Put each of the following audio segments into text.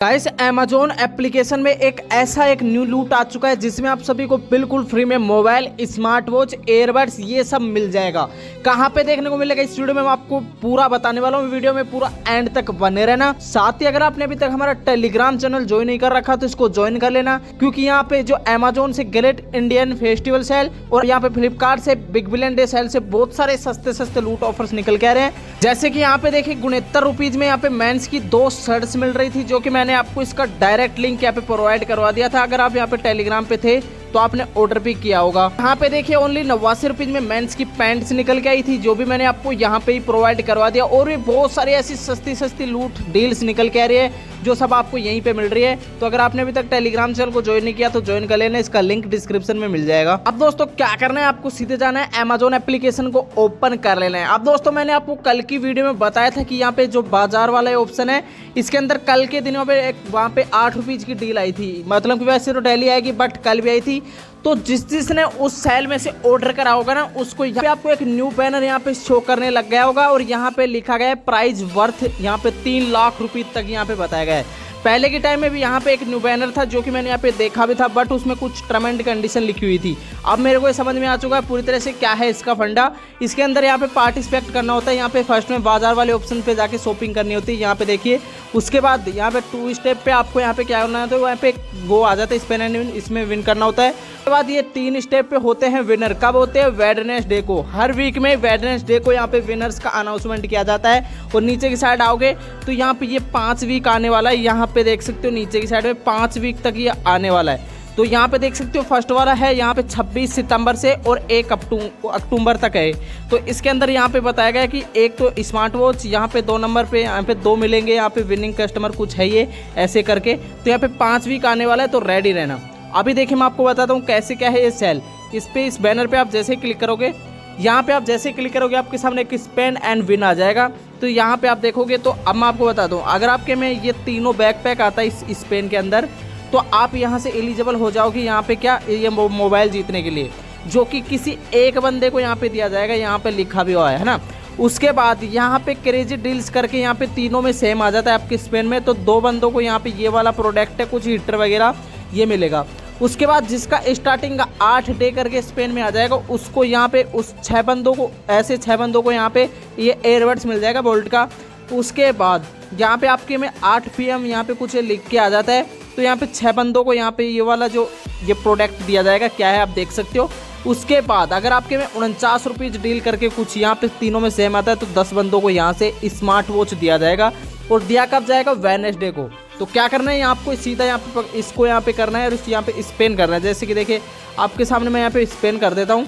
Guys Amazon application में एक new लूट आ चुका है जिसमें आप सभी को बिल्कुल फ्री में मोबाइल, स्मार्ट वॉच, एयरबड्स ये सब मिल जाएगा। कहाँ पे देखने को मिलेगा इस वीडियो में मैं आपको पूरा बताने वाला हूँ। वीडियो में पूरा एंड तक बने रहना। साथ ही अगर आपने अभी तक हमारा टेलीग्राम चैनल ज्वाइन नहीं कर रखा तो इसको ज्वाइन कर लेना, क्योंकि यहाँ पे जो अमेजोन से ग्रेट इंडियन फेस्टिवल सेल और यहाँ पे फ्लिपकार्ट से बिग बिलियन डे सेल से बहुत सारे सस्ते लूट ऑफर्स निकल के आ रहे हैं। जैसे कि यहाँ पे देखिए 69 रुपीज में यहाँ पे मेंस की 2 शर्ट्स मिल रही थी, जो कि मैंने आपको इसका डायरेक्ट लिंक यहाँ पे प्रोवाइड करवा दिया था। अगर आप यहाँ पे टेलीग्राम पे थे तो आपने ऑर्डर भी किया होगा। यहाँ पे देखिए ओनली 89 रुपीज में मेंस की पैंट्स निकल के आई थी, जो भी मैंने आपको यहाँ पे ही प्रोवाइड करवा दिया। और भी बहुत सारी ऐसी सस्ती लूट डील्स निकल के आ रही है जो सब आपको यहीं पे मिल रही है। तो अगर आपने अभी तक टेलीग्राम चैनल को ज्वाइन नहीं किया तो ज्वाइन कर लेना, इसका लिंक डिस्क्रिप्शन में मिल जाएगा। अब दोस्तों क्या करना है, आपको सीधे जाना है अमेजोन एप्लीकेशन को ओपन कर लेना है। अब दोस्तों मैंने आपको कल की वीडियो में बताया था कि यहाँ पे जो बाजार वाला ऑप्शन है इसके अंदर कल के दिनों पे वहाँ पे 8 रुपीज की डील आई थी। मतलब कि वैसे तो डेली आएगी बट कल भी आई थी। तो जिसने उस सेल में से ऑर्डर करा होगा ना, उसको यहाँ पे आपको एक न्यू बैनर यहाँ पे शो करने लग गया होगा और यहाँ पे लिखा गया है प्राइस वर्थ यहाँ पे 3 लाख रुपए तक यहाँ पे बताया गया है। पहले के टाइम में भी यहाँ पे एक न्यू बैनर था जो कि मैंने यहाँ पे देखा भी था, बट उसमें कुछ टर्म एंड कंडीशन लिखी हुई थी। अब मेरे को ये समझ में आ चुका है पूरी तरह से क्या है इसका फंडा। इसके अंदर यहाँ पे पार्टिसिपेट करना होता है। यहाँ पे फर्स्ट में बाजार वाले ऑप्शन पे जाके शॉपिंग करनी होती है, यहाँ पे देखिए। उसके बाद यहाँ पे 2 स्टेप पे आपको यहाँ पे क्या करना है, तो यहाँ पे वो आ जाता है स्पेन एंड विन, इसमें विन करना होता है। उसके बाद ये 3 स्टेप पे होते हैं विनर। कब होते हैं? वेडनेसडे को। हर वीक में वेडनेसडे को यहाँ पे विनर्स का अनाउंसमेंट किया जाता है। और नीचे की साइड आओगे तो यहाँ पे ये 5 वीक आने वाला है। यहाँ पे देख सकते हो नीचे की साइड में 5 वीक तक ये आने वाला है। तो यहाँ पे देख सकते हो फर्स्ट वाला है यहाँ पे 26 सितंबर से और 1 अक्टूबर तक है। तो इसके अंदर यहाँ पे बताया गया कि एक तो स्मार्ट वॉच, यहाँ पे 2 नंबर पे यहाँ पे 2 मिलेंगे, यहाँ पे विनिंग कस्टमर कुछ है ये ऐसे करके। तो यहाँ पे 5 वीक आने वाला है, तो रेडी रहना। अभी देखिए मैं आपको बताता हूँ कैसे क्या है ये सेल। इस बैनर पे आप जैसे ही क्लिक करोगे, यहाँ पे आप जैसे क्लिक करोगे आपके सामने एक स्पेंड एंड विन आ जाएगा। तो यहाँ पे आप देखोगे तो अब मैं आपको बता दूँ, अगर आपके में ये तीनों बैकपैक आता है इस पेन के अंदर, तो आप यहाँ से एलिजिबल हो जाओगे यहाँ पे क्या, ये मोबाइल जीतने के लिए, जो कि किसी एक बंदे को यहाँ पे दिया जाएगा। यहाँ पे लिखा भी हुआ है ना। उसके बाद यहाँ पे क्रेजी डील्स करके यहाँ पे तीनों में सेम आ जाता है आपके स्पेन में। तो 2 बंदों को यहाँ पे ये वाला प्रोडक्ट है, कुछ हीटर वगैरह ये मिलेगा। उसके बाद जिसका स्टार्टिंग 8 डे करके स्पेन में आ जाएगा, उसको यहाँ पे उस 6 बंदों को, ऐसे 6 बंदों को यहाँ पे ये एयरबड्स मिल जाएगा बोल्ट का। उसके बाद यहाँ पे आपके में 8 PM यहाँ पे कुछ लिख के आ जाता है। तो यहाँ पे 6 बंदों को यहाँ पे ये वाला जो ये प्रोडक्ट दिया जाएगा, क्या है आप देख सकते हो। उसके बाद अगर आपके में 49 रुपीज़ डील करके कुछ यहाँ पे तीनों में सेम आता है, तो 10 बंदों को यहाँ से स्मार्ट वॉच दिया जाएगा। और दिया कब जाएगा? वेडनेसडे को। तो क्या करना है, आपको सीधा यहाँ पे इसको यहाँ पे करना है और यहाँ पे स्पेन करना है। जैसे कि देखिए आपके सामने मैं यहाँ पे स्पेन कर देता हूँ,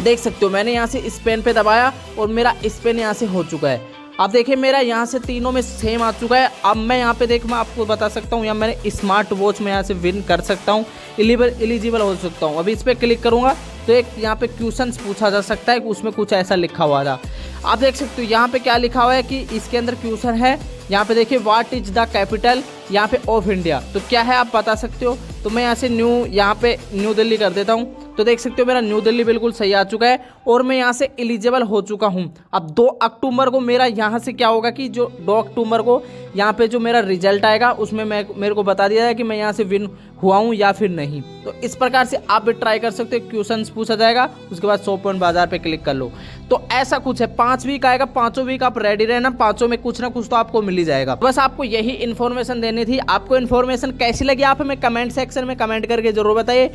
देख सकते हो मैंने यहाँ से स्पेन पे दबाया और मेरा स्पेन यहाँ से हो चुका है। अब देखिए मेरा यहाँ से तीनों में सेम आ चुका है। अब मैं यहाँ पे मैं आपको बता सकता हूँ, यहाँ मैंने स्मार्ट वॉच में यहाँ से विन कर सकता हूँ, एलिजिबल हो सकता हूँ। अभी इस पर क्लिक करूँगा तो एक यहाँ पे क्वेश्चंस पूछा जा सकता है, उसमें कुछ ऐसा लिखा हुआ था। आप देख सकते हो यहाँ पे क्या लिखा हुआ है कि इसके अंदर क्वेश्चन है, यहाँ पे देखिए व्हाट इज द कैपिटल यहाँ पे ऑफ इंडिया। तो क्या है आप बता सकते हो। तो मैं यहाँ से यहाँ पे न्यू दिल्ली कर देता हूँ। तो देख सकते हो मेरा न्यू दिल्ली बिल्कुल सही आ चुका है और मैं यहाँ से एलिजिबल हो चुका हूँ। अब 2 अक्टूबर को मेरा यहाँ से क्या होगा कि जो 2 अक्टूबर को यहाँ पे जो मेरा रिजल्ट आएगा उसमें मेरे को बता दिया जाए कि मैं यहाँ से विन हुआ हूँ या फिर नहीं। तो इस प्रकार से आप भी ट्राई कर सकते हो। क्वेश्चंस पूछा जाएगा, उसके बाद 100 पॉइंट बाजार पे क्लिक कर लो। तो ऐसा कुछ है, 5 वीक आएगा, 5 वीक आप रेडी रहना। 5 में कुछ ना कुछ तो आपको मिल ही जाएगा। बस आपको यही इन्फॉर्मेशन देनी थी। आपको इन्फॉर्मेशन कैसी लगी आप हमें कमेंट सेक्शन में कमेंट करके जरूर बताइए।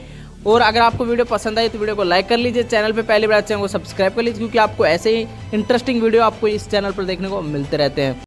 और अगर आपको वीडियो पसंद आई तो वीडियो को लाइक कर लीजिए, चैनल पे पहली बार चैनल को सब्सक्राइब कर लीजिए, क्योंकि आपको ऐसे ही इंटरेस्टिंग वीडियो आपको इस चैनल पर देखने को मिलते रहते हैं।